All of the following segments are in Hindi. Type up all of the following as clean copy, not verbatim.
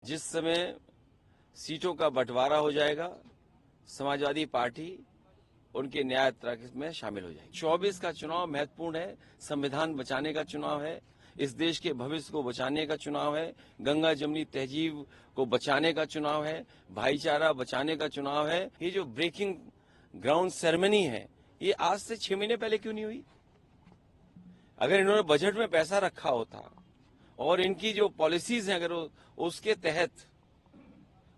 जिस समय सीटों का बंटवारा हो जाएगा, समाजवादी पार्टी उनके न्याय यात्रा में शामिल हो जाएगी। 24 का चुनाव महत्वपूर्ण है, संविधान बचाने का चुनाव है, इस देश के भविष्य को बचाने का चुनाव है, गंगा जमुनी तहजीब को बचाने का चुनाव है, भाईचारा बचाने का चुनाव है। ये जो ब्रेकिंग ग्राउंड सेरेमनी है, ये आज से 6 महीने पहले क्यों नहीं हुई? अगर इन्होंने बजट में पैसा रखा होता और इनकी जो पॉलिसीज हैं अगर उसके तहत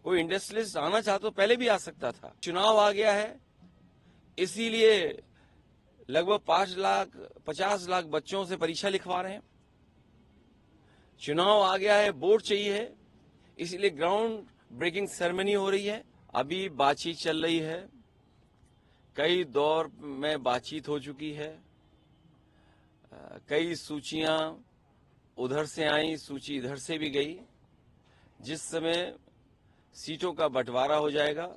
कोई इंडस्ट्रियलिस्ट आना चाहता तो पहले भी आ सकता था। चुनाव आ गया है, इसीलिए लगभग 50 लाख बच्चों से परीक्षा लिखवा रहे हैं। चुनाव आ गया है, वोट चाहिए है, इसीलिए ग्राउंड ब्रेकिंग सेरेमनी हो रही है। अभी बातचीत चल रही है, कई दौर में बातचीत हो चुकी है, कई सूचियां उधर से आई, सूची इधर से भी गई। जिस समय सीटों का बंटवारा हो जाएगा,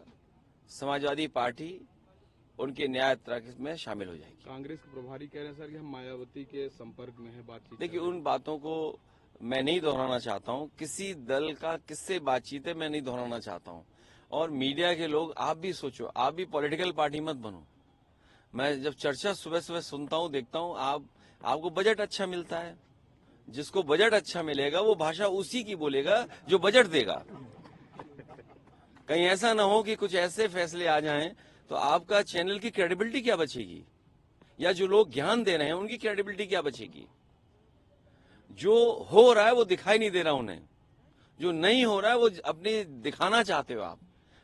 समाजवादी पार्टी उनके न्याय यात्रा में शामिल हो जाएगी। कांग्रेस के प्रभारी कह रहे हैं सर कि हम मायावती के संपर्क में है, बातचीत। देखिए, उन बातों को मैं नहीं दोहराना चाहता हूं। किसी दल का किससे बातचीत है मैं नहीं दोहराना चाहता हूं। और मीडिया के लोग, आप भी सोचो, आप भी पॉलिटिकल पार्टी मत बनो। मैं जब चर्चा सुबह सुबह सुनता हूं, देखता हूं, आपको बजट अच्छा मिलता है। जिसको बजट अच्छा मिलेगा वो भाषा उसी की बोलेगा जो बजट देगा। कहीं ऐसा ना हो कि कुछ ऐसे फैसले आ जाएं तो आपका चैनल की क्रेडिबिलिटी क्या बचेगी, या जो लोग ज्ञान दे रहे हैं उनकी क्रेडिबिलिटी क्या बचेगी। जो हो रहा है वो दिखाई नहीं दे रहा उन्हें, जो नहीं हो रहा है वो अपने दिखाना चाहते हो आप,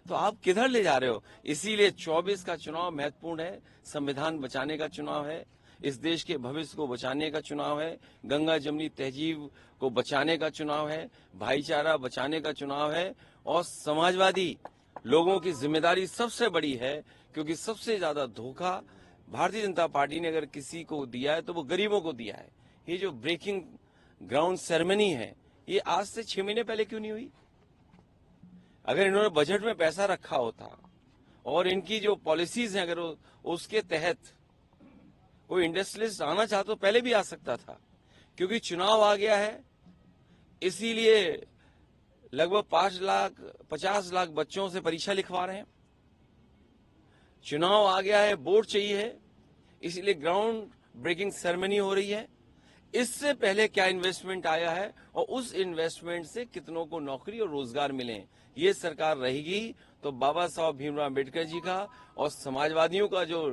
तो आप किधर ले जा रहे हो। इसीलिए 24 का चुनाव महत्वपूर्ण है, संविधान बचाने का चुनाव है, इस देश के भविष्य को बचाने का चुनाव है, गंगा जमुनी तहजीब को बचाने का चुनाव है, भाईचारा बचाने का चुनाव है। और समाजवादी लोगों की जिम्मेदारी सबसे बड़ी है, क्योंकि सबसे ज्यादा धोखा भारतीय जनता पार्टी ने अगर किसी को दिया है तो वो गरीबों को दिया है। ये जो ब्रेकिंग ग्राउंड सेरेमनी है, ये आज से 6 महीने पहले क्यों नहीं हुई? अगर इन्होंने बजट में पैसा रखा होता और इनकी जो पॉलिसीज हैं अगर उसके तहत कोई इंडस्ट्रियलिस्ट आना चाहता तो पहले भी आ सकता था। क्योंकि चुनाव आ गया है, इसीलिए लगभग 50 लाख बच्चों से परीक्षा लिखवा रहे हैं। चुनाव आ गया है, वोट चाहिए है, इसीलिए ग्राउंड ब्रेकिंग सेरेमनी हो रही है। इससे पहले क्या इन्वेस्टमेंट आया है और उस इन्वेस्टमेंट से कितनों को नौकरी और रोजगार मिले, ये सरकार रहेगी तो बाबा साहब भीमराव अम्बेडकर जी का और समाजवादियों का जो